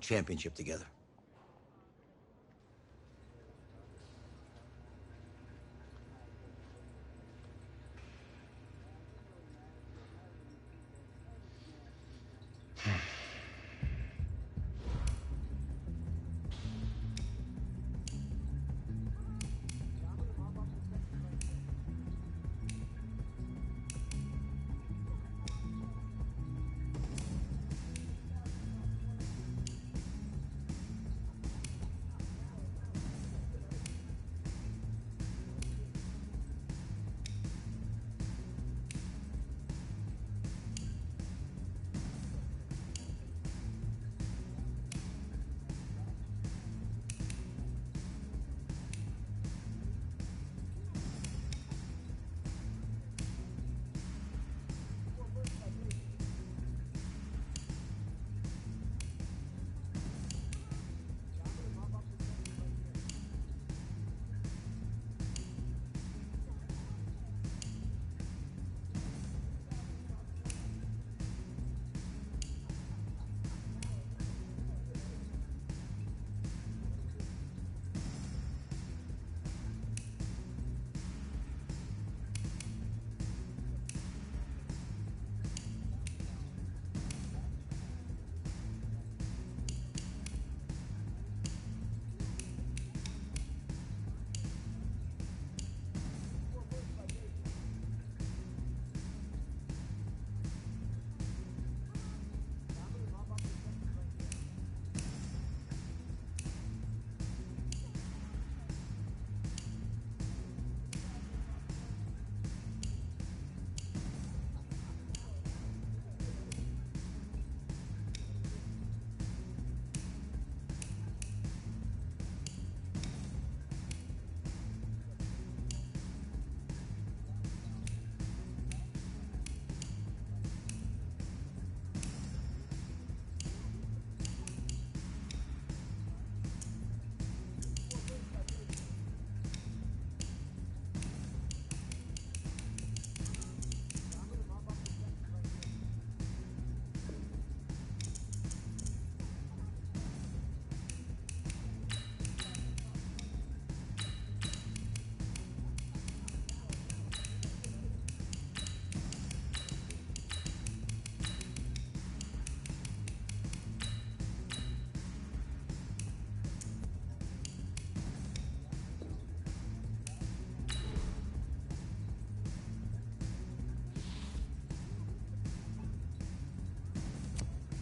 championship together.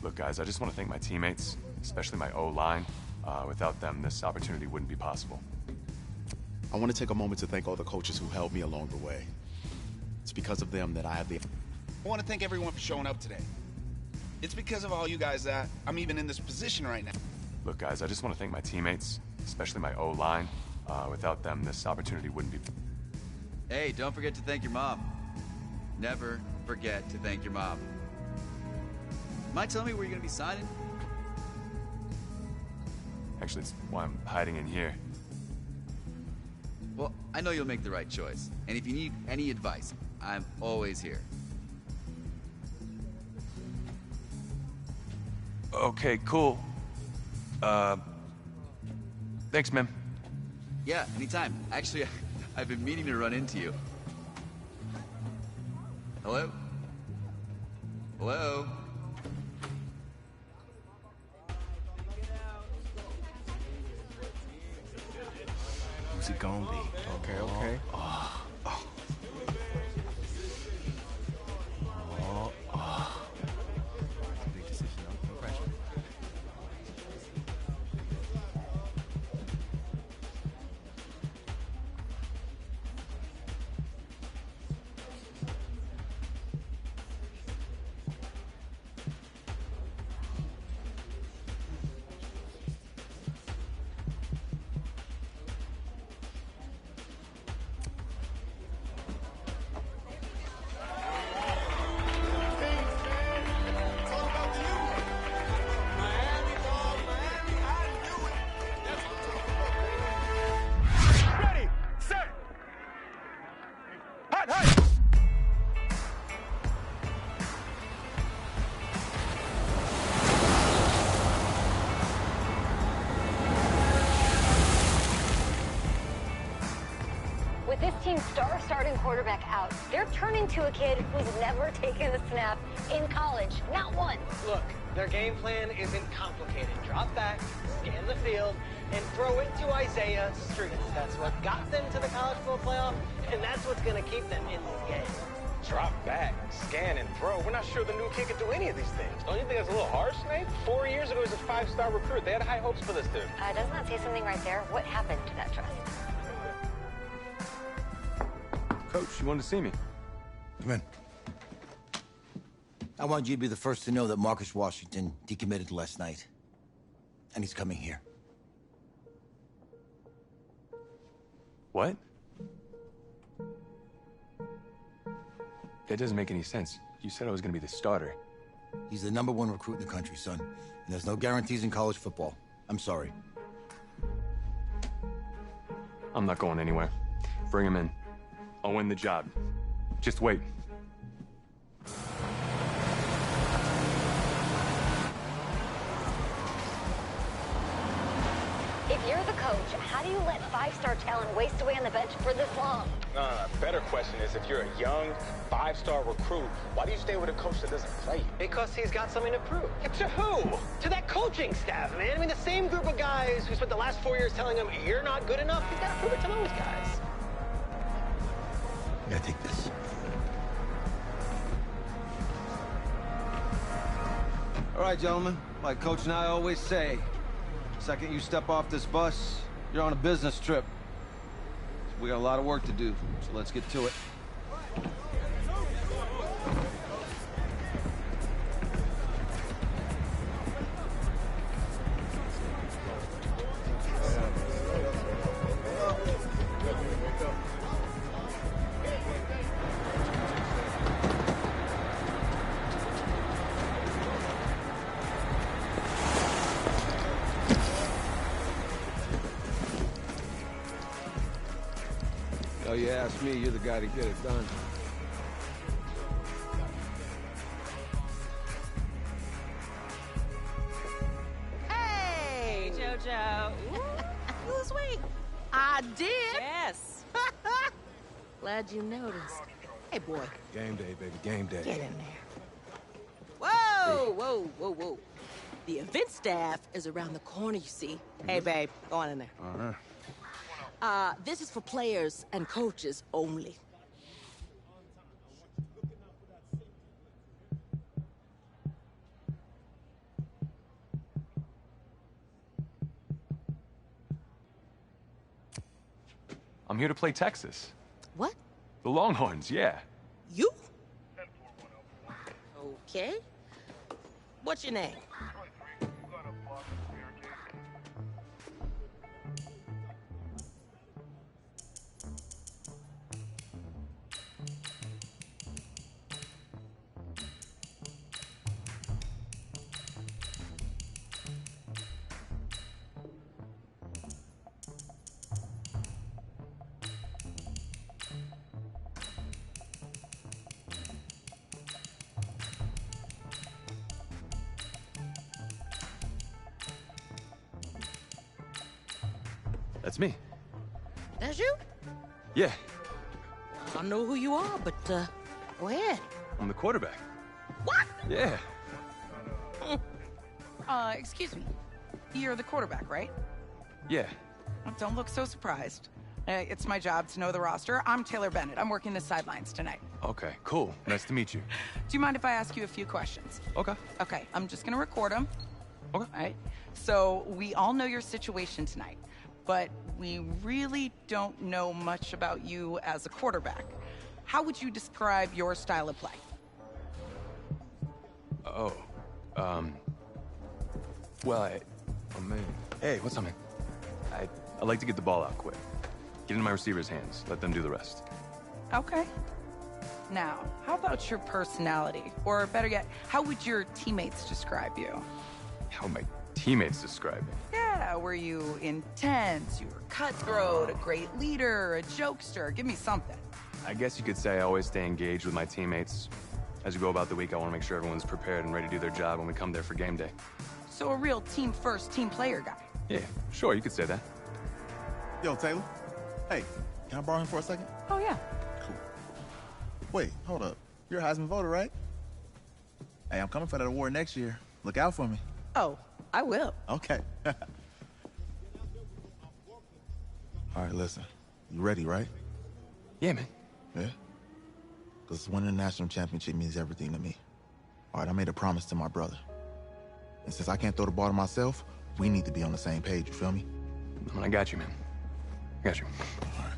Look, guys, I just want to thank my teammates, especially my O-line. Without them, this opportunity wouldn't be possible. I want to take a moment to thank all the coaches who helped me along the way. It's because of them that I have the... I want to thank everyone for showing up today. It's because of all you guys that I'm even in this position right now. Look, guys, I just want to thank my teammates, especially my O-line. Without them, this opportunity wouldn't be... Hey, don't forget to thank your mom. Never forget to thank your mom. Mind telling me where you're gonna be signing? Actually, it's why I'm hiding in here. Well, I know you'll make the right choice. And if you need any advice, I'm always here. Okay, cool. Thanks, man. Yeah, anytime. Actually, I've been meaning to run into you. Hello? Hello? Who's it gonna be? Okay, okay. Big decision, no pressure. team's star starting quarterback out. They're turning to a kid who's never taken a snap in college. Not once. Look, their game plan isn't complicated. Drop back, scan the field, and throw it to Isaiah Streets. That's what got them to the college football playoff, and that's what's going to keep them in this game. Drop back, scan, and throw. We're not sure the new kid can do any of these things. Don't you think that's a little harsh, Nate? 4 years ago, he was a 5-star recruit. They had high hopes for this dude. Doesn't that say something right there? What happened to that trust? Coach, you wanted to see me? Come in. I want you to be the first to know that Marcus Washington decommitted last night. And he's coming here. What? That doesn't make any sense. You said I was gonna be the starter. He's the #1 recruit in the country, son. And there's no guarantees in college football. I'm sorry. I'm not going anywhere. Bring him in. I'll win the job. Just wait. If you're the coach, how do you let 5-star talent waste away on the bench for this long? Better question is, if you're a young 5-star recruit, why do you stay with a coach that doesn't play you? Because he's got something to prove. Yeah, to who? To that coaching staff, man. I mean, the same group of guys who spent the last 4 years telling him, you're not good enough, he's got to prove it to those guys. Yeah, take this. All right, gentlemen. Like Coach and I always say, the second you step off this bus, you're on a business trip. So we got a lot of work to do, so let's get to it. Oh, you ask me, you're the guy to get it done. Hey, JoJo. You lose weight. I did. Yes. Glad you noticed. Hey, boy. Game day, baby, game day. Get in there. Whoa, whoa, whoa, whoa. The event staff is around the corner, you see. Hey, babe, go on in there. Uh-huh. This is for players and coaches only. I'm here to play Texas. What? The Longhorns, yeah. You? Okay. What's your name? That's me. That's you? Yeah, I don't know who you are, but, go ahead. I'm the quarterback. What? Yeah. Excuse me. You're the quarterback, right? Yeah. Don't look so surprised. It's my job to know the roster. I'm Taylor Bennett. I'm working the sidelines tonight. Okay, cool. Nice to meet you. Do you mind if I ask you a few questions? Okay. Okay, I'm just gonna record them. Okay. All right. So we all know your situation tonight, but we really don't know much about you as a quarterback. How would you describe your style of play? Oh, well, oh man. Hey, what's up, man? I like to get the ball out quick. Get into my receivers' hands. Let them do the rest. Okay. Now, how about your personality? Or better yet, how would your teammates describe you? How would my teammates describe me? Yeah, were you intense? You were cutthroat, a great leader, a jokester? Give me something. I guess you could say I always stay engaged with my teammates. As we go about the week, I want to make sure everyone's prepared and ready to do their job when we come there for game day. So a real team-first, team-player guy. Yeah, sure, you could say that. Yo, Taylor. Hey, can I borrow him for a second? Oh, yeah. Cool. Wait, hold up. You're a Heisman voter, right? Hey, I'm coming for that award next year. Look out for me. Oh, I will. Okay. All right, listen. You ready, right? Yeah, man. Yeah? Because winning a national championship means everything to me. All right, I made a promise to my brother. And since I can't throw the ball to myself, we need to be on the same page, you feel me? I got you, man. I got you. All right.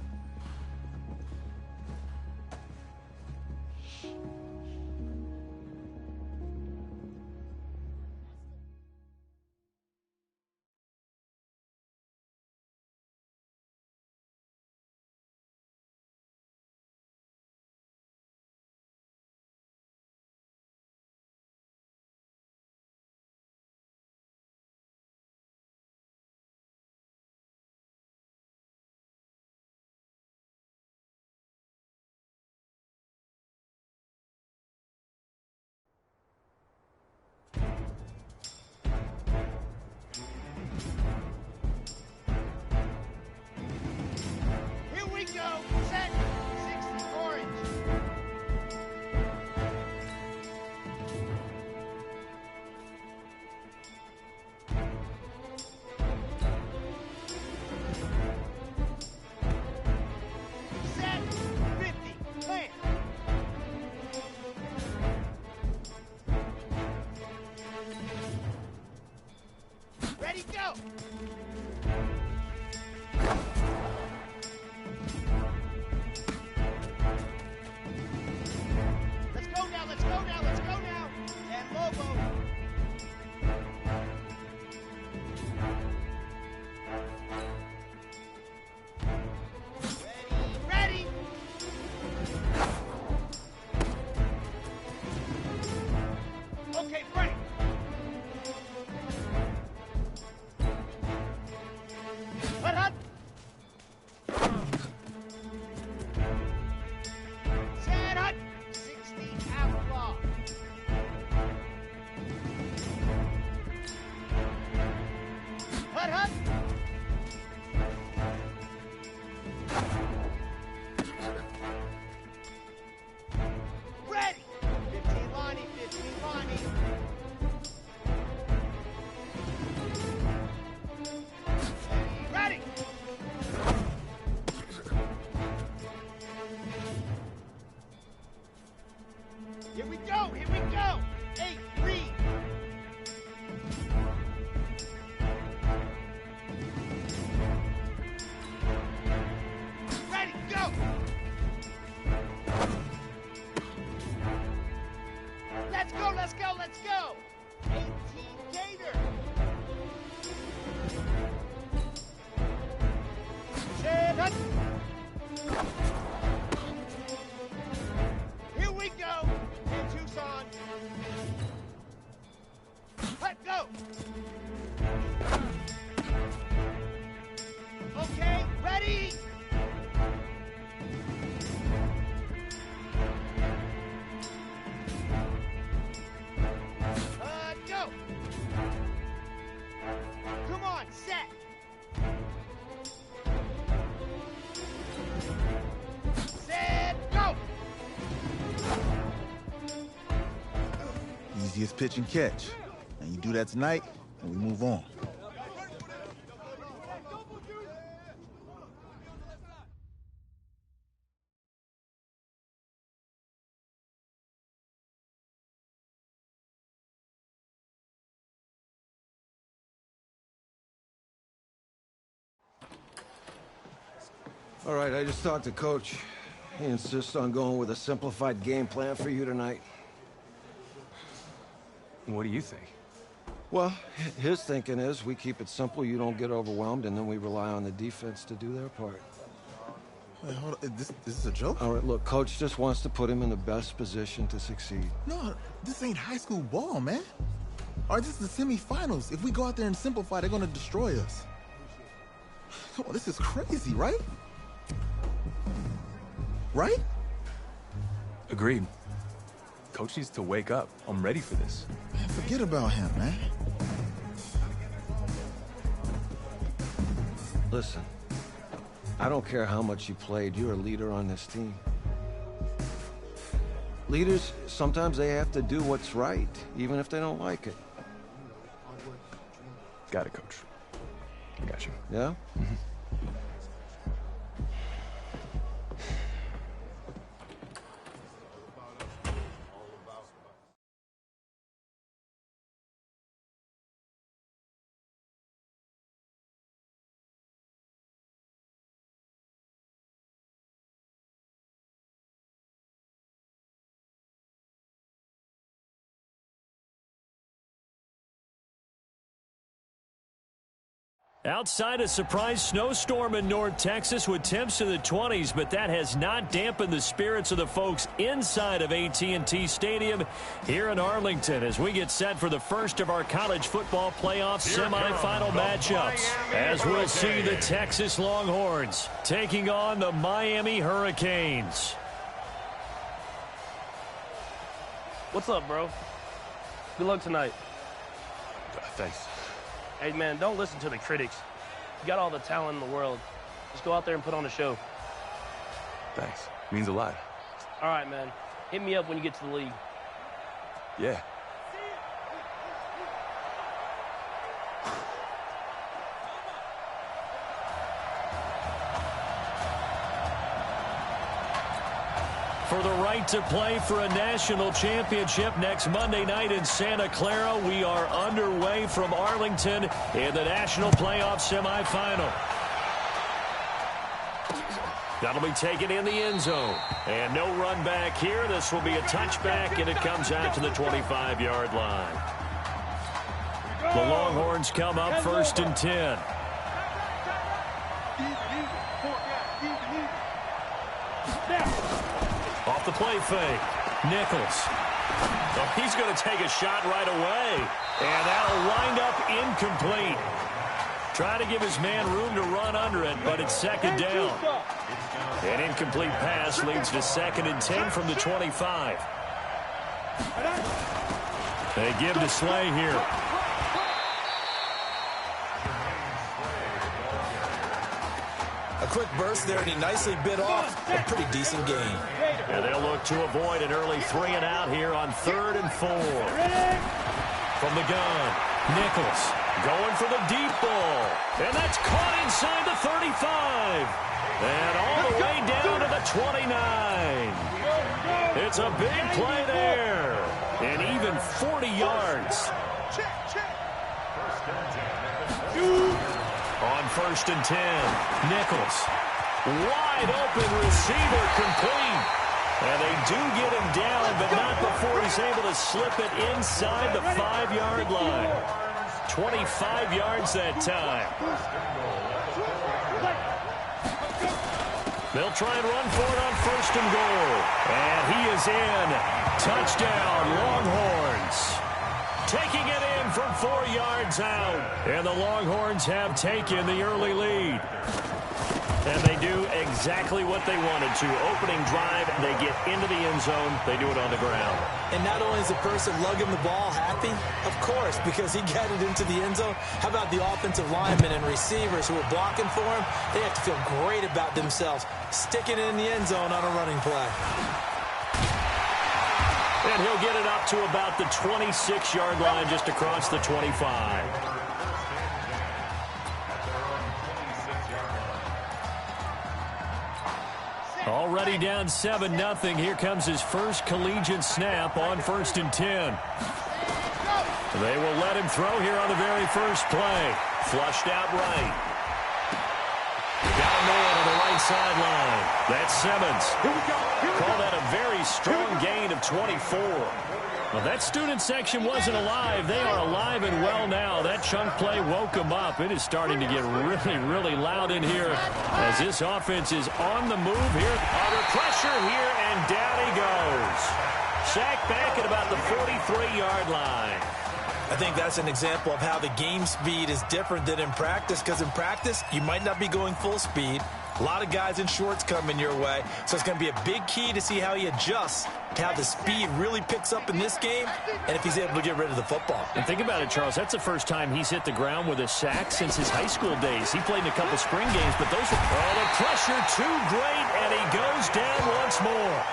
Here we go. Set. 60 orange. Set. 50. Plant. Ready, go. Let's go now, let's go now, let's go now. And Lobo. Ready, ready. Okay, break. Hut, hut. Set, hut. 60 outlaw. Hut, hut. Ready. 15 Lonnie, 15 Lonnie. Ready. Here we go, here we go. 8, read. Ready, go. Let's go, let's go, let's go. 18 Gator. Set up. Here we go. In Tucson. Let go. Okay, ready. Go. Come on, set. Set, go. Easiest pitch and catch. And you do that tonight, and we move on. All right, I just talked to Coach. He insists on going with a simplified game plan for you tonight. What do you think? Well, his thinking is we keep it simple, you don't get overwhelmed, and then we rely on the defense to do their part. Wait, hold on. This is a joke? All right, look, Coach just wants to put him in the best position to succeed. No, this ain't high school ball, man. All right, this is the semifinals. If we go out there and simplify, they're gonna destroy us. Come on, this is crazy, right? Right? Agreed. Coach needs to wake up. I'm ready for this. Man, forget about him, man. Listen, I don't care how much you played, you're a leader on this team. Leaders, sometimes they have to do what's right, even if they don't like it. Got it, Coach. I got you. Yeah? Mm-hmm. Outside a surprise snowstorm in North Texas with temps in the 20s, but that has not dampened the spirits of the folks inside of AT&T Stadium here in Arlington as we get set for the first of our college football playoff semifinal matchups. As we'll see the Texas Longhorns taking on the Miami Hurricanes. What's up, bro? Good luck tonight. Thanks. Hey, man, don't listen to the critics. You got all the talent in the world. Just go out there and put on a show. Thanks. Means a lot. All right, man. Hit me up when you get to the league. Yeah. For the right to play for a national championship next Monday night in Santa Clara, we are underway from Arlington in the national playoff semifinal. That'll be taken in the end zone. And no run back here. This will be a touchback, and it comes out to the 25-yard line. The Longhorns come up 1st and 10. Off the play fake. Nichols. Oh, he's going to take a shot right away. And that'll wind up incomplete. Try to give his man room to run under it, but it's 2nd down. An incomplete pass leads to 2nd and 10 from the 25. They give to Slay here. A quick burst there, and he nicely bit off a pretty decent gain. And they'll look to avoid an early 3 and out here on 3rd and 4. From the gun, Nichols going for the deep ball. And that's caught inside the 35. And all the way down to the 29. It's a big play there. And even 40 yards. On 1st and 10, Nichols. Wide open receiver complete. And they do get him down, but not before he's able to slip it inside the 5-yard line. 25 yards that time. They'll try and run for it on 1st and goal. And he is in. Touchdown, Longhorns. Taking it in from 4 yards out. And the Longhorns have taken the early lead. And they do exactly what they wanted to. Opening drive, they get into the end zone. They do it on the ground. And not only is the person lugging the ball happy, of course, because he got it into the end zone. How about the offensive linemen and receivers who are blocking for him? They have to feel great about themselves, sticking it in the end zone on a running play. And he'll get it up to about the 26-yard line, just across the 25. Already down 7-0. Here comes his first collegiate snap on 1st and 10. They will let him throw here on the very first play. Flushed out right. Got a man on the right sideline. That's Simmons. Call that a very strong gain of 24. Well, that student section wasn't alive. They are alive and well now. That chunk play woke them up. It is starting to get really, really loud in here as this offense is on the move here. Under pressure here, and down he goes. Sacked back at about the 43-yard line. I think that's an example of how the game speed is different than in practice, because in practice, you might not be going full speed. A lot of guys in shorts coming your way, so it's going to be a big key to see how he adjusts to how the speed really picks up in this game and if he's able to get rid of the football. And think about it, Charles. That's the first time he's hit the ground with a sack since his high school days. He played in a couple spring games, but those were... Oh, the pressure too great, and he goes down once more.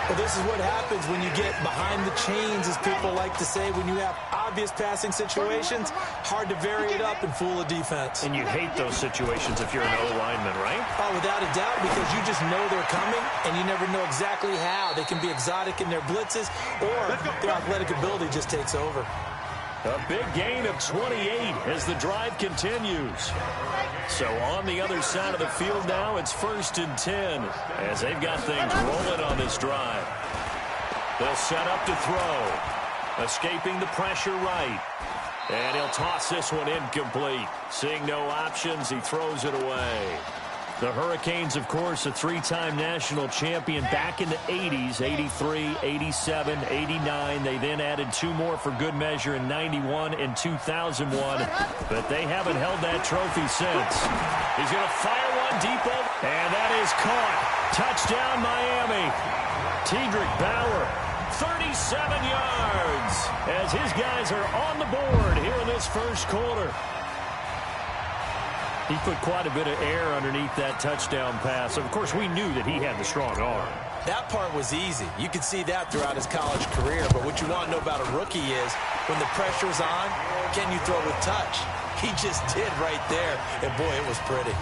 Well, this is what happens when you get behind the chains, as people like to say, when you have obvious passing situations. Hard to vary it up and fool a defense. And you hate those situations if you're an O-lineman, right? Oh, without a doubt, because you just know they're coming, and you never know exactly how. They can be exotic in their blitzes, or their athletic ability just takes over. A big gain of 28 as the drive continues. So on the other side of the field now, it's 1st and 10 as they've got things rolling on this drive. They'll set up to throw. Escaping the pressure right. And he'll toss this one incomplete. Seeing no options, he throws it away. The Hurricanes, of course, a 3-time national champion back in the 80s, 83, 87, 89. They then added 2 more for good measure in 91 and 2001. But they haven't held that trophy since. He's going to fire one deep over, and that is caught. Touchdown, Miami. Tedrick Bauer, 37 yards, as his guys are on the board here in this first quarter. He put quite a bit of air underneath that touchdown pass. Of course, we knew that he had the strong arm. That part was easy. You could see that throughout his college career. But what you want to know about a rookie is when the pressure's on, can you throw with touch? He just did right there. And, boy, it was pretty.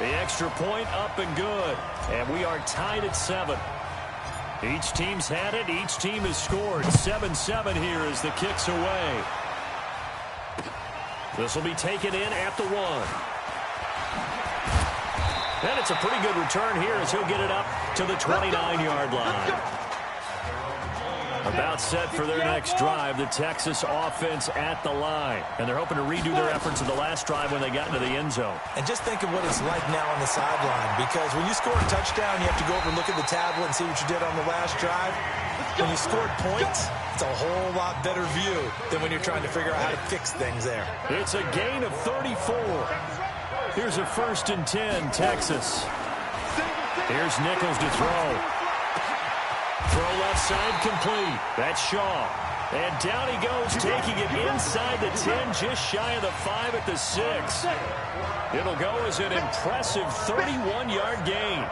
The extra point up and good. And we are tied at 7. Each team's had it. Each team has scored. 7-7 here as the kick's away. This will be taken in at the 1. And it's a pretty good return here as he'll get it up to the 29-yard line. About set for their next drive, the Texas offense at the line. And they're hoping to redo their efforts of the last drive when they got into the end zone. And just think of what it's like now on the sideline, because when you score a touchdown, you have to go over and look at the tablet and see what you did on the last drive. When you scored points, it's a whole lot better view than when you're trying to figure out how to fix things there. It's a gain of 34. Here's a 1st and 10, Texas. Here's Nichols to throw. Throw left side complete. That's Shaw. And down he goes, taking it inside the 10, just shy of the 5 at the 6. It'll go as an impressive 31-yard gain.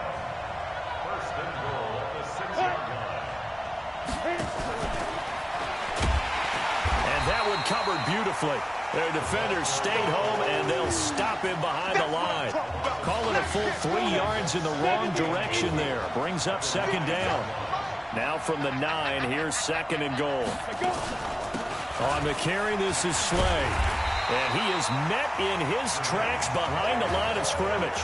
And that one covered beautifully. Their defenders stayed home, and they'll stop him behind the line. Call it a full 3 yards in the wrong direction there. Brings up 2nd down. Now from the 9, here's 2nd and goal. On the carry, this is Slay. And he is met in his tracks behind the line of scrimmage.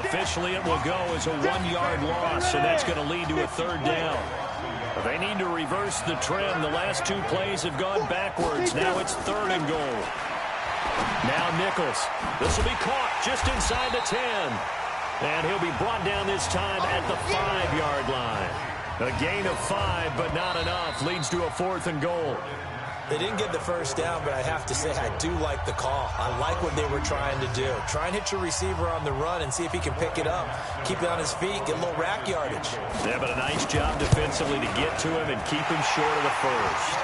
Officially, it will go as a 1-yard loss, and that's going to lead to a 3rd down. They need to reverse the trend. The last 2 plays have gone backwards. Now it's 3rd and goal. Now Nichols. This will be caught just inside the 10. And he'll be brought down this time at the 5-yard line. A gain of 5, but not enough. Leads to a 4th and goal. They didn't get the first down, but I have to say I do like the call. I like what they were trying to do. Try and hit your receiver on the run and see if he can pick it up. Keep it on his feet, get a little rack yardage. Yeah, but a nice job defensively to get to him and keep him short of the first.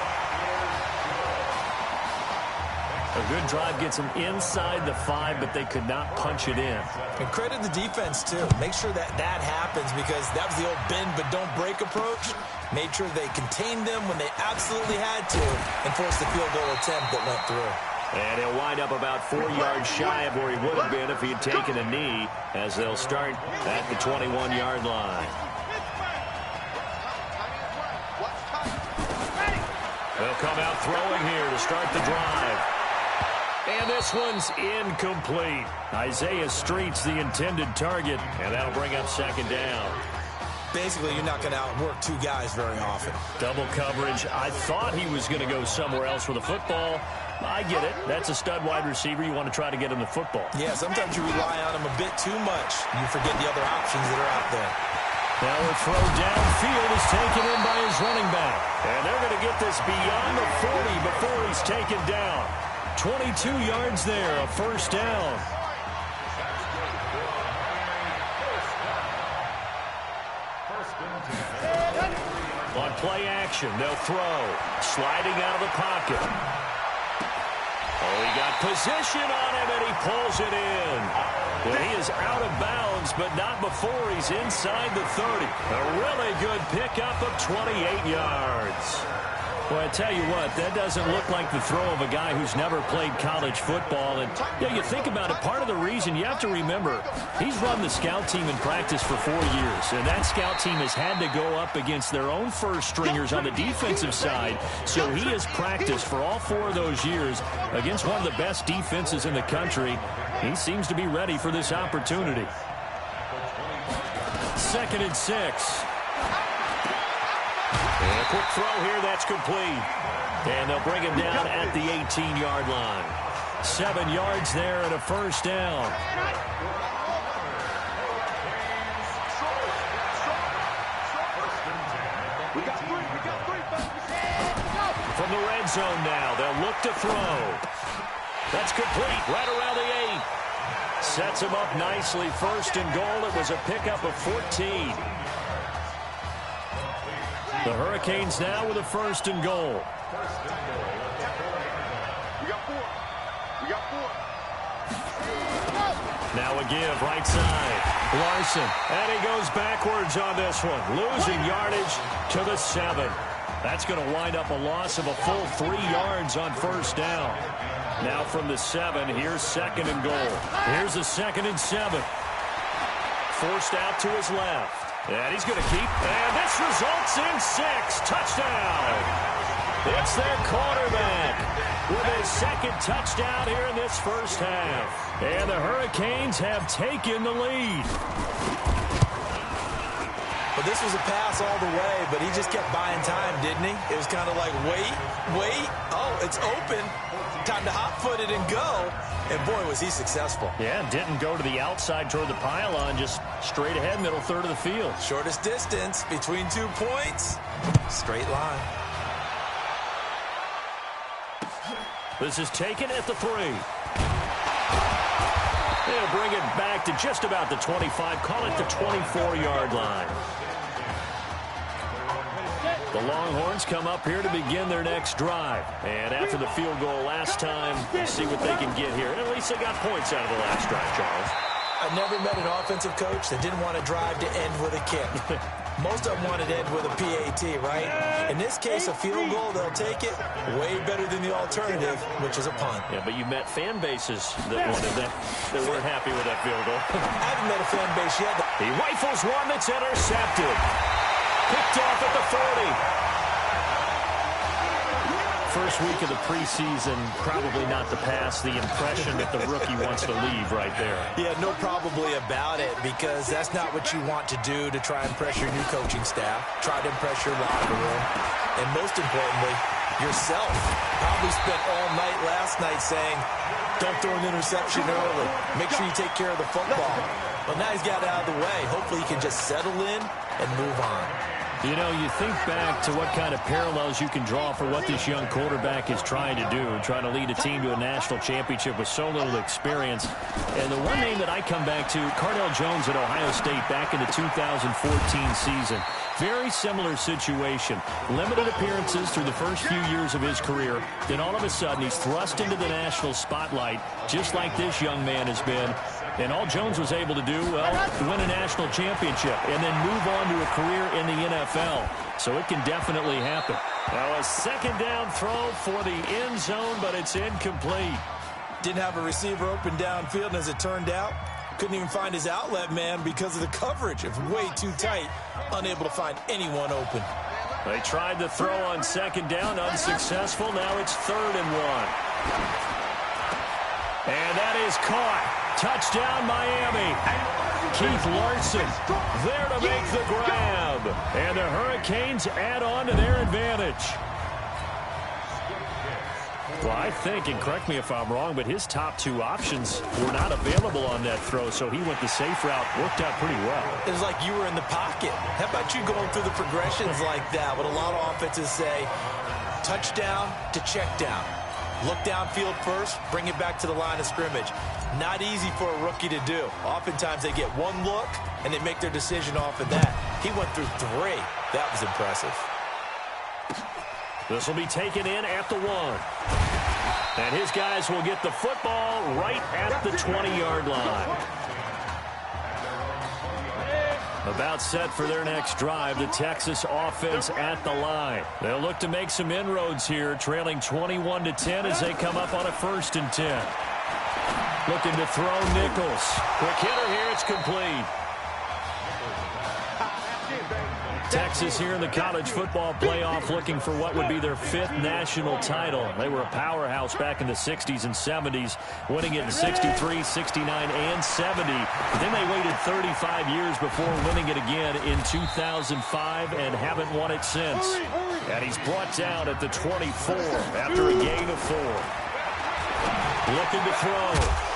A good drive gets them inside the 5, but they could not punch it in. And credit the defense, too. Make sure that happens, because that was the old bend but don't break approach. Made sure they contained them when they absolutely had to and forced the field goal attempt that went through. And he'll wind up about 4 yards shy of where he would have been if he had taken a knee, as they'll start at the 21-yard line. They'll come out throwing here to start the drive. And this one's incomplete. Isaiah Street's the intended target, and that'll bring up 2nd down. Basically, you're not going to outwork 2 guys very often. Double coverage. I thought he was going to go somewhere else with the football. I get it. That's a stud wide receiver. You want to try to get him the football. Yeah, sometimes you rely on him a bit too much. You forget the other options that are out there. Now a throw downfield is taken in by his running back. And they're going to get this beyond the 40 before he's taken down. 22 yards there, a first down. On play action, they'll throw. Sliding out of the pocket. Oh, he got position on him, and he pulls it in. Well, he is out of bounds, but not before he's inside the 30. A really good pickup of 28 yards. Well, I tell you what, that doesn't look like the throw of a guy who's never played college football. And you think about it, part of the reason, you have to remember, he's run the scout team in practice for 4 years. And that scout team has had to go up against their own first stringers on the defensive side. So he has practiced for all 4 of those years against one of the best defenses in the country. He seems to be ready for this opportunity. 2nd and 6. And a quick throw here, that's complete. And they'll bring him down at the 18-yard line. 7 yards there and a first down. From the red zone now, they'll look to throw. That's complete, right around the 8. Sets him up nicely, 1st and goal. It was a pickup of 14. The Hurricanes now with a 1st and goal. Now a give, right side. Larson, and he goes backwards on this one. Losing yardage to the 7. That's going to wind up a loss of a full 3 yards on 1st down. Now from the 7, here's 2nd and goal. Here's a 2nd and 7. Forced out to his left. And he's going to keep, and this results in 6. Touchdown. It's their quarterback with his 2nd touchdown here in this first half. And the Hurricanes have taken the lead. But this was a pass all the way, but he just kept buying time, didn't he? It was kind of like, wait. Oh, it's open. Time to hot-foot it and go. And, boy, was he successful. Yeah, didn't go to the outside toward the pylon, just straight ahead, middle third of the field. Shortest distance between 2 points. Straight line. This is taken at the 3. They'll bring it back to just about the 25, call it the 24-yard line. The Longhorns come up here to begin their next drive. And after the field goal last time, we'll see what they can get here. At least they got points out of the last drive, Charles. I've never met an offensive coach that didn't want to drive to end with a kick. Most of them wanted to end with a PAT, right? In this case, a field goal, they'll take it way better than the alternative, which is a punt. Yeah, but you met fan bases that wanted that weren't happy with that field goal. I haven't met a fan base yet. He rifles one that's intercepted. Picked off at the 40. First week of the preseason, probably not to pass the impression that the rookie wants to leave right there. Yeah, no probably about it, because that's not what you want to do to try and impress your new coaching staff, try to impress your locker room, and most importantly, yourself. Probably spent all night last night saying, don't throw an interception early. Make sure you take care of the football. Well, now he's got it out of the way. Hopefully he can just settle in and move on. You know, you think back to what kind of parallels you can draw for what this young quarterback is trying to do, trying to lead a team to a national championship with so little experience. And the one name that I come back to, Cardell Jones at Ohio State back in the 2014 season. Very similar situation. Limited appearances through the first few years of his career. Then all of a sudden, he's thrust into the national spotlight, just like this young man has been. And all Jones was able to do, well, win a national championship and then move on to a career in the NFL. So it can definitely happen. Now a 2nd down throw for the end zone, but it's incomplete. Didn't have a receiver open downfield, and as it turned out, couldn't even find his outlet man because of the coverage. It was way too tight, unable to find anyone open. They tried to throw on 2nd down, unsuccessful. Now it's 3rd and 1. And that is caught. Touchdown, Miami. Keith Larson there to make the grab. And the Hurricanes add on to their advantage. Well, I think, and correct me if I'm wrong, but his top two options were not available on that throw, so he went the safe route. Worked out pretty well. It was like you were in the pocket. How about you going through the progressions like that? What a lot of offenses say, touchdown to check down. Look downfield first, bring it back to the line of scrimmage. Not easy for a rookie to do. Oftentimes they get one look, and they make their decision off of that. He went through 3. That was impressive. This will be taken in at the 1. And his guys will get the football right at the 20-yard line. About set for their next drive, the Texas offense at the line. They'll look to make some inroads here, trailing 21-10 as they come up on a 1st and 10. Looking to throw Nichols. Quick hitter here, it's complete. Texas here in the college football playoff looking for what would be their 5th national title. They were a powerhouse back in the 60s and 70s, winning it in 63, 69, and 70. But then they waited 35 years before winning it again in 2005 and haven't won it since. And he's brought down at the 24 after a gain of 4. Looking to throw.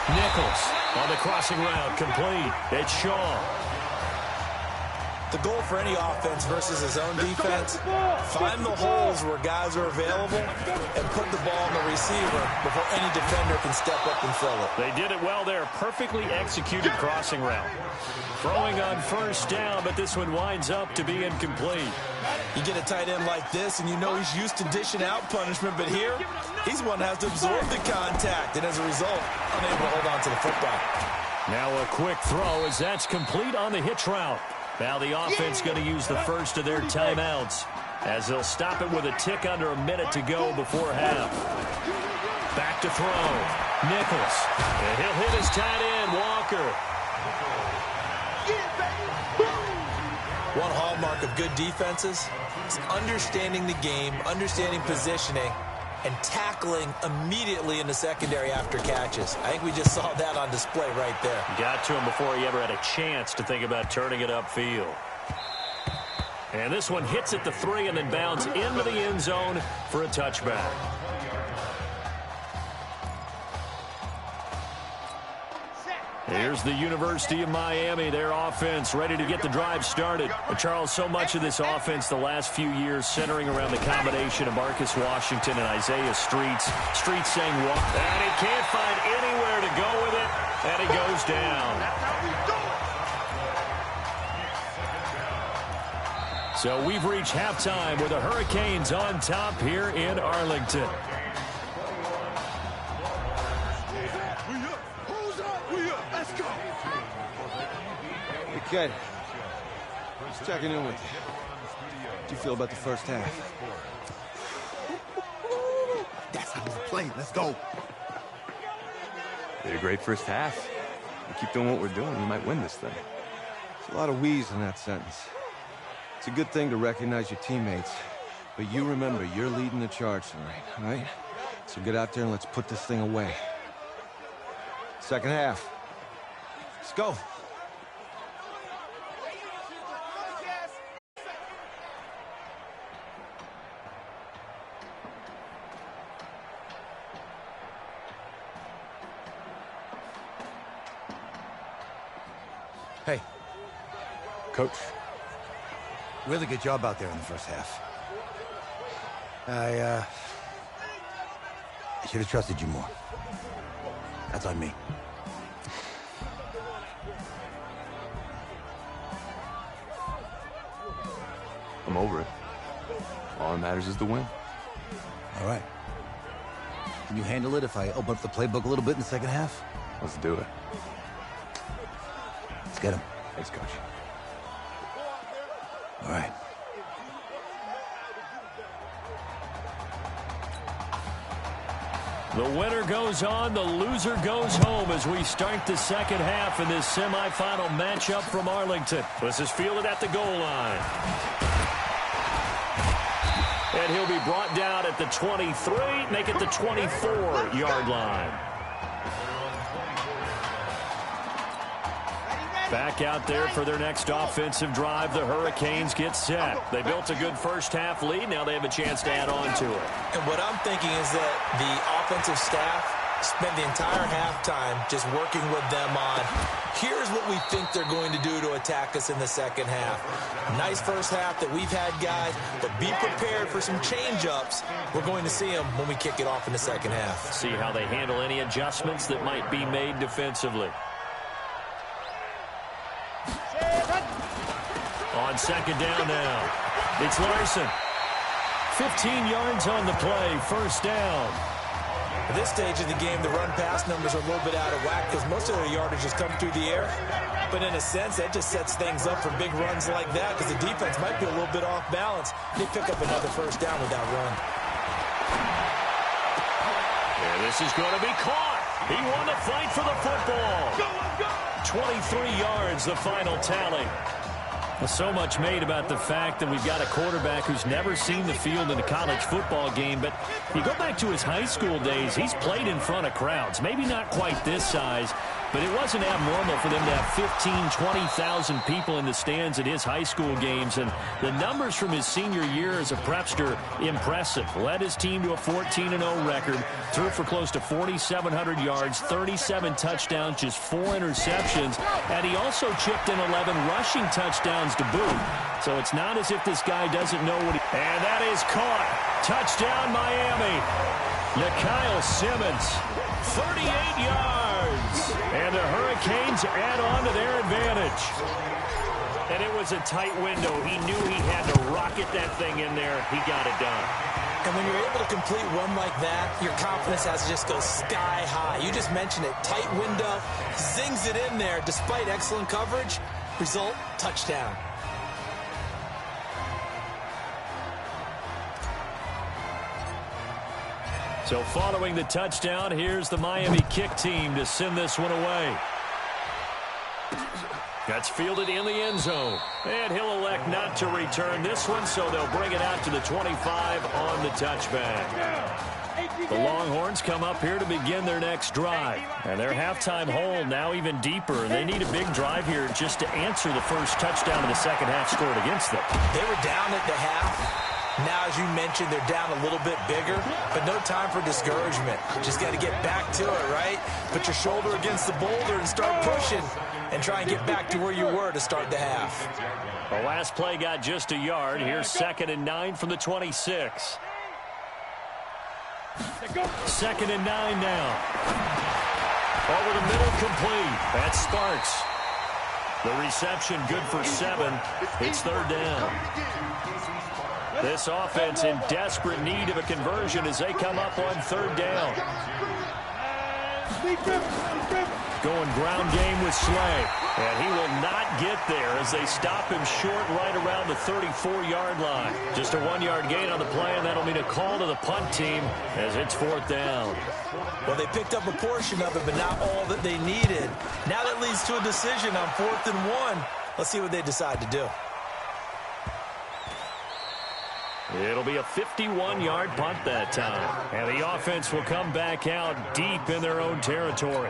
Nichols on the crossing route, complete. It's Shaw. The goal for any offense versus his own defense, find the holes where guys are available and put the ball on the receiver before any defender can step up and fill it. They did it well there. Perfectly executed crossing route. Throwing on 1st down, but this one winds up to be incomplete. You get a tight end like this, and you know he's used to dishing out punishment, but here, he's one that has to absorb the contact, and as a result, unable to hold on to the football. Now a quick throw as that's complete on the hitch route. Now the offense going to use the first of their timeouts as they'll stop it with a tick under a minute to go before half. Back to throw. Nichols. And he'll hit his tight end, Walker. One hallmark of good defenses is understanding the game, understanding positioning, and tackling immediately in the secondary after catches. I think we just saw that on display right there. Got to him before he ever had a chance to think about turning it upfield. And this one hits at the 3 and then bounds into the end zone for a touchback. Here's the University of Miami, their offense ready to get the drive started. But Charles, so much of this offense the last few years centering around the combination of Marcus Washington and Isaiah Streets. Streets saying walk, and he can't find anywhere to go with it, and he goes down. So we've reached halftime with the Hurricanes on top here in Arlington. Okay. Just checking in with you. How do you feel about the first half? That's how we play. Let's go. Did a great first half. We keep doing what we're doing, we might win this thing. There's a lot of wheeze in that sentence. It's a good thing to recognize your teammates, but you remember you're leading the charge tonight, all right? So get out there and let's put this thing away. Second half. Let's go. Hey. Coach. Really good job out there in the first half. I should have trusted you more. That's on me. I'm over it. All that matters is the win. All right. Can you handle it if I open up the playbook a little bit in the second half? Let's do it. Let's get him. Thanks, Coach. All right. The winner goes on, the loser goes home as we start the second half in this semifinal matchup from Arlington. This is fielded at the goal line. And he'll be brought down at the 23, make it the 24-yard line. Back out there for their next offensive drive. The Hurricanes get set. They built a good first-half lead. Now they have a chance to add on to it. And what I'm thinking is that the offensive staff spent the entire halftime just working with them on, here's what we think they're going to do to attack us in the second half. Nice first half that we've had, guys, but be prepared for some change-ups. We're going to see them when we kick it off in the second half. See how they handle any adjustments that might be made defensively. On second down now, it's Larson. 15 yards on the play, first down. At this stage of the game, the run-pass numbers are a little bit out of whack because most of their yardage has come through the air. But in a sense, that just sets things up for big runs like that because the defense might be a little bit off balance. They pick up another first down with that run. Yeah, this is going to be caught. He won the fight for the football. 23 yards, the final tally. Well, so much made about the fact that we've got a quarterback who's never seen the field in a college football game. But if you go back to his high school days, he's played in front of crowds. Maybe not quite this size, but it wasn't abnormal for them to have 15,000, 20,000 people in the stands at his high school games. And the numbers from his senior year as a prepster, impressive. Led his team to a 14-0 record, threw for close to 4,700 yards, 37 touchdowns, just 4 interceptions. And he also chipped in 11 rushing touchdowns to boot. So it's not as if this guy doesn't know what he... And that is caught. Touchdown, Miami. Nikhil Simmons, 38 yards. And the Hurricanes add on to their advantage. And it was a tight window. He knew he had to rocket that thing in there. He got it done. And when you're able to complete one like that, your confidence has to just go sky high. You just mentioned it. Tight window, zings it in there despite excellent coverage. Result, touchdown. So following the touchdown, here's the Miami kick team to send this one away. That's fielded in the end zone. And he'll elect not to return this one, so they'll bring it out to the 25 on the touchback. The Longhorns come up here to begin their next drive. And their halftime hole now even deeper. And they need a big drive here just to answer the first touchdown of the second half scored against them. They were down at the half. Now, as you mentioned, they're down a little bit bigger, but no time for discouragement. Just got to get back to it, right? Put your shoulder against the boulder and start pushing and try and get back to where you were to start the half. The last play got just a yard. Here's 2nd and 9 from the 26. 2nd and 9 now. Over the middle, complete. That's Sparks. The reception good for 7. It's 3rd down. This offense in desperate need of a conversion as they come up on 3rd down. Going ground game with Slay. And he will not get there as they stop him short right around the 34-yard line. Just a 1-yard gain on the play, and that'll mean a call to the punt team as it's 4th down. Well, they picked up a portion of it, but not all that they needed. Now that leads to a decision on 4th and 1. Let's see what they decide to do. It'll be a 51-yard punt that time. And the offense will come back out deep in their own territory.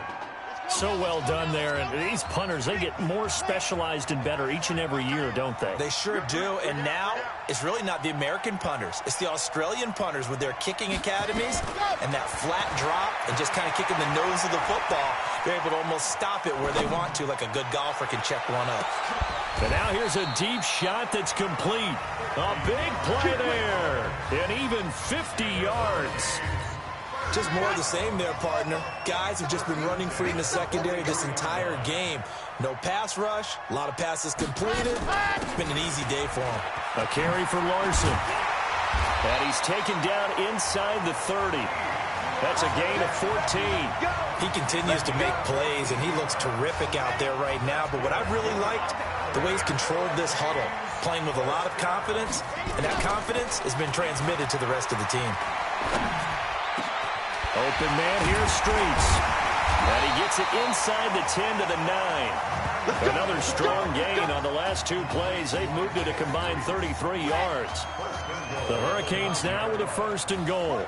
So well done there. And these punters, they get more specialized and better each and every year, don't they? They sure do. And now it's really not the American punters. It's the Australian punters with their kicking academies and that flat drop and just kind of kicking the nose of the football. They're able to almost stop it where they want to, like a good golfer can check one up. And now here's a deep shot that's complete. A big play there. And even 50 yards. Just more of the same there, partner. Guys have just been running free in the secondary this entire game. No pass rush, a lot of passes completed. It's been an easy day for him. A carry for Larson. And he's taken down inside the 30. That's a gain of 14. He continues to make plays, and he looks terrific out there right now. But what I've really liked, the way he's controlled this huddle, playing with a lot of confidence, and that confidence has been transmitted to the rest of the team. Open man here, Streets. And he gets it inside the 10 to the 9. Another strong gain on the last 2 plays. They've moved it a combined 33 yards. The Hurricanes now with a 1st and goal.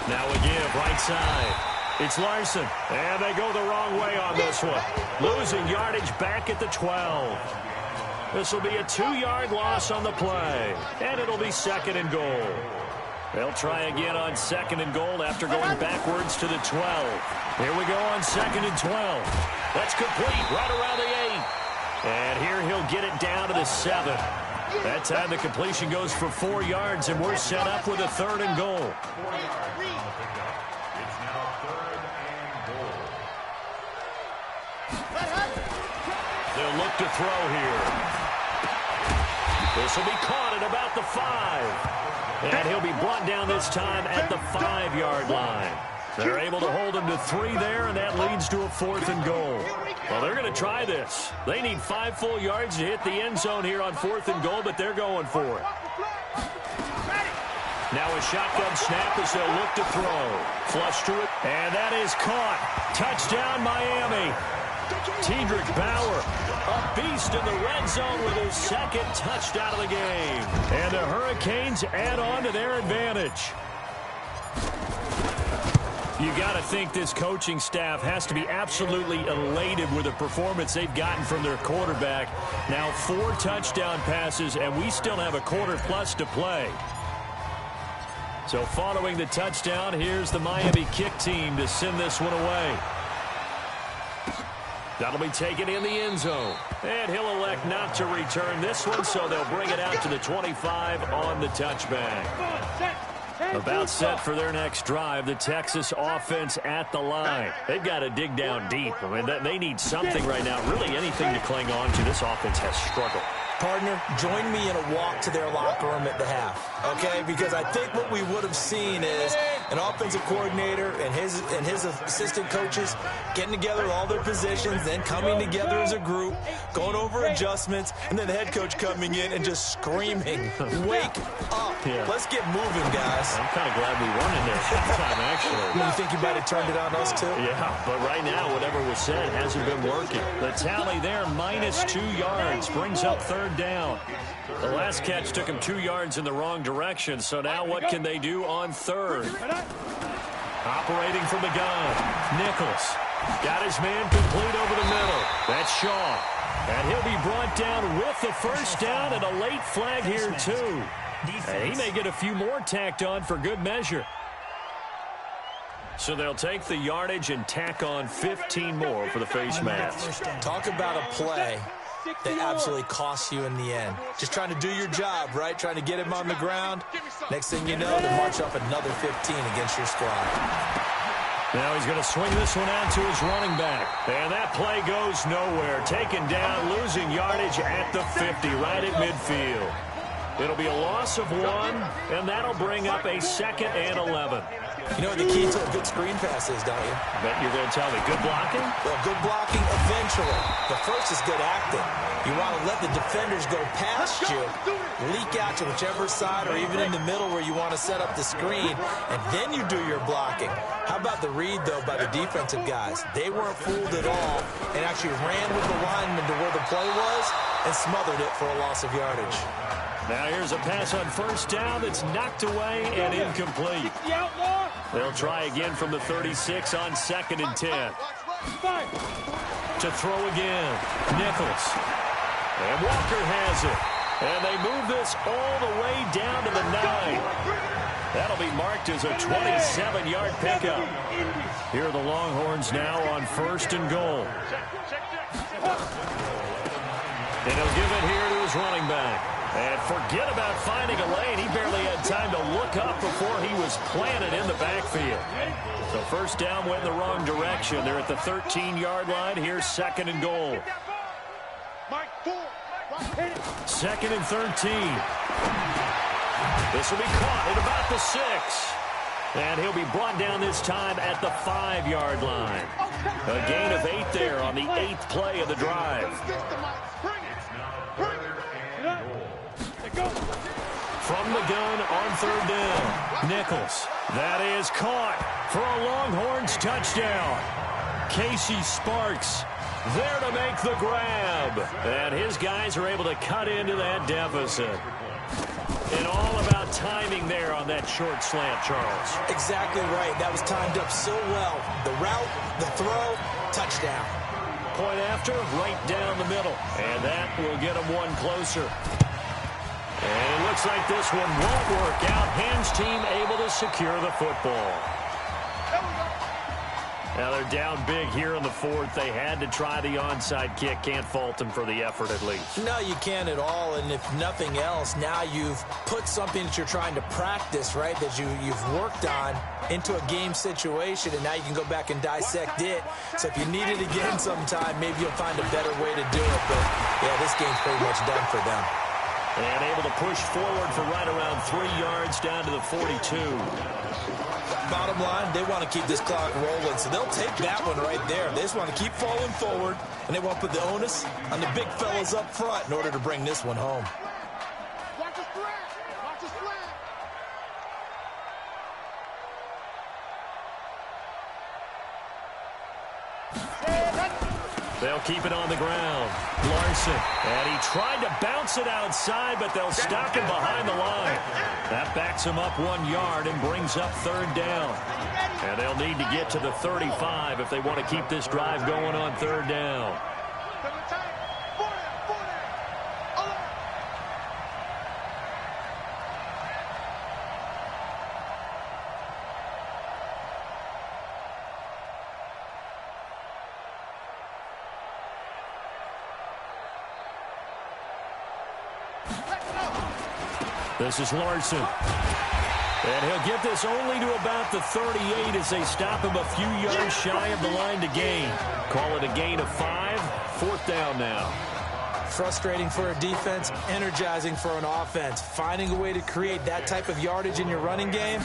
Now a give, right side. It's Larson, and they go the wrong way on this one. Losing yardage back at the 12. This will be a 2-yard loss on the play, and it'll be 2nd and goal. They'll try again on 2nd and goal after going backwards to the 12. Here we go on 2nd and 12. That's complete right around the 8. And here he'll get it down to the 7. That time the completion goes for 4 yards, and we're set up with a 3rd and goal. They'll look to throw here. This will be caught at about the 5. And he'll be brought down this time at the 5-yard line. They're able to hold him to 3 there, and that leads to a 4th and goal. Well, they're going to try this. They need 5 full yards to hit the end zone here on 4th and goal, but they're going for it. Now a shotgun snap as they'll look to throw. Flush to it, and that is caught. Touchdown, Miami. Tedrick Bauer, a beast in the red zone with his 2nd touchdown of the game. And the Hurricanes add on to their advantage. You got to think this coaching staff has to be absolutely elated with the performance they've gotten from their quarterback. Now 4 touchdown passes, and we still have a quarter plus to play. So following the touchdown, here's the Miami kick team to send this one away. That'll be taken in the end zone. And he'll elect not to return this one, so they'll bring it out to the 25 on the touchback. About set for their next drive, the Texas offense at the line. They've got to dig down deep. I mean, they need something right now, really anything to cling on to. This offense has struggled. Partner, join me in a walk to their locker room at the half, okay? Because I think what we would have seen is an offensive coordinator and his assistant coaches getting together all their positions, then coming together as a group, going over adjustments, and then the head coach coming in and just screaming, "Wake up! Yeah. Let's get moving, guys." I'm kind of glad we weren't in there sometime, actually. You think you might have turned it on us, too? Yeah, but right now, whatever was said hasn't been working. The tally there, minus 2 yards, brings up 3rd down. The last catch took him 2 yards in the wrong direction, so now what can they do on 3rd? Operating from the gun, Nichols. Got his man complete over the middle. That's Shaw. And he'll be brought down with the 1st down and a late flag here, too. And he may get a few more tacked on for good measure. So they'll take the yardage and tack on 15 more for the face mask. Talk about a play that absolutely costs you in the end. Just trying to do your job, right? Trying to get him on the ground. Next thing you know, they march up another 15 against your squad. Now he's going to swing this one out to his running back. And that play goes nowhere. Taken down, losing yardage at the 50, right at midfield. It'll be a loss of 1, and that'll bring up a 2nd and 11. You know what the key to a good screen pass is, don't you? Bet you're going to tell me. Good blocking? Well, good blocking eventually. The first is good acting. You want to let the defenders go past you, leak out to whichever side or even in the middle where you want to set up the screen, and then you do your blocking. How about the read, though, by the defensive guys? They weren't fooled at all and actually ran with the lineman to where the play was and smothered it for a loss of yardage. Now here's a pass on 1st down that's knocked away and incomplete. They'll try again from the 36 on 2nd and 10. To throw again, Nichols. And Walker has it. And they move this all the way down to the 9. That'll be marked as a 27-yard pickup. Here are the Longhorns now on 1st and goal. And he'll give it here to his running back. And forget about finding a lane. He barely had time to look up before he was planted in the backfield. So 1st down went in the wrong direction. They're at the 13-yard line. Here's 2nd and goal. 2nd and 13. This will be caught at about the 6. And he'll be brought down this time at the 5-yard line. A gain of 8 there on the 8th play of the drive. From the gun on 3rd down, Nichols. That is caught for a Longhorns touchdown. Casey Sparks there to make the grab. And his guys are able to cut into that deficit. And all about timing there on that short slant, Charles. Exactly right. That was timed up so well. The route, the throw, touchdown. Point after, right down the middle. And that will get them one closer. And it looks like this one won't work out. Ham's team able to secure the football. Now they're down big here in the fourth. They had to try the onside kick. Can't fault them for the effort at least. No, you can't at all. And if nothing else, now you've put something that you're trying to practice, right, that you've worked on into a game situation, and now you can go back and dissect it. So if you need it again sometime, maybe you'll find a better way to do it. But, yeah, this game's pretty much done for them. And able to push forward for right around 3 yards down to the 42. Bottom line, they want to keep this clock rolling, so they'll take that one right there. They just want to keep falling forward, and they want to put the onus on the big fellas up front in order to bring this one home. Watch the slant. Watch the slant. They'll keep it on the ground. Larson, and he tried to bounce it outside, but they'll stop him behind the line. That backs him up 1 yard and brings up third down. And they'll need to get to the 35 if they want to keep this drive going on third down. This is Larson. And he'll get this only to about the 38 as they stop him a few yards shy of the line to gain. Call it a gain of 5. Fourth down now. Frustrating for a defense, energizing for an offense. Finding a way to create that type of yardage in your running game.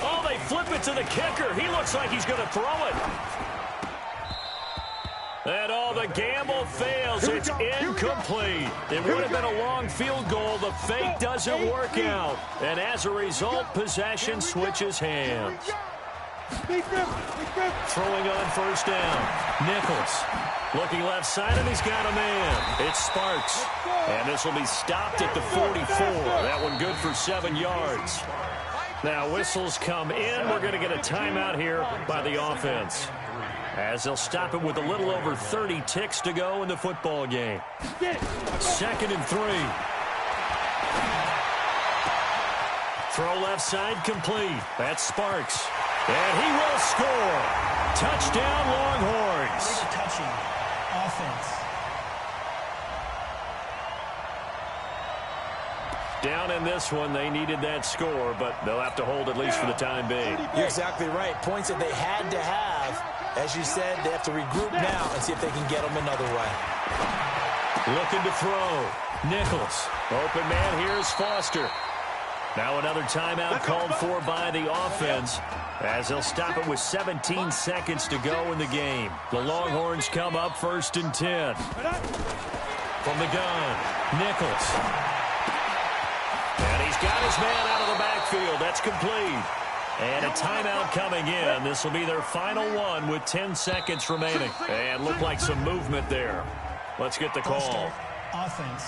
Oh, they flip it to the kicker. He looks like he's going to throw it. And the gamble fails. It's incomplete. It would have been a long field goal. The fake doesn't work out. And as a result, possession switches hands. Throwing on first down. Nichols looking left side, and he's got a man. It's Sparks. And this will be stopped at the 44. That one good for 7 yards. Now whistles come in. We're going to get a timeout here by the offense, as they'll stop it with a little over 30 ticks to go in the football game. 2nd and 3. Throw left side complete. That's Sparks. And he will score. Touchdown, Longhorns. Touching offense. Down in this one, they needed that score, but they'll have to hold at least for the time being. You're exactly right. Points that they had to have. As you said, they have to regroup now and see if they can get them another way. Looking to throw. Nichols. Open man, here's Foster. Now another timeout called for by the offense, as they'll stop it with 17 seconds to go in the game. The Longhorns come up 1st and 10. From the gun, Nichols. And he's got his man out of the backfield. That's complete. And a timeout coming in. This will be their final one with 10 seconds remaining. And looked like some movement there. Let's get the call. Offense.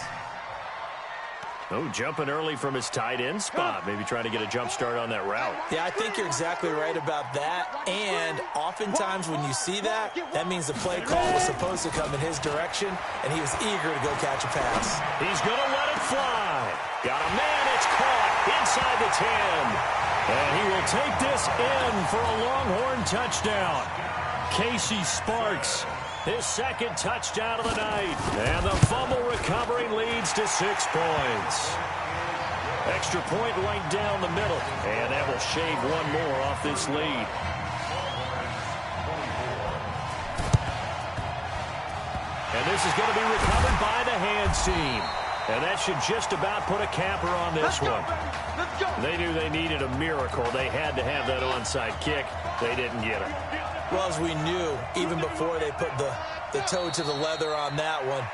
Oh, jumping early from his tight end spot. Maybe trying to get a jump start on that route. Yeah, I think you're exactly right about that. And oftentimes when you see that, that means the play call was supposed to come in his direction, and he was eager to go catch a pass. He's going to let it fly. Got a man. It's caught inside the 10. And he will take this in for a Longhorn touchdown. Casey Sparks, his 2nd touchdown of the night. And the fumble recovering leads to 6 points. Extra point right down the middle. And that will shave one more off this lead. And this is going to be recovered by the hands team. And that should just about put a capper on this one. They knew they needed a miracle. They had to have that onside kick. They didn't get it. Well, as we knew, even before they put the toe to the leather on that one,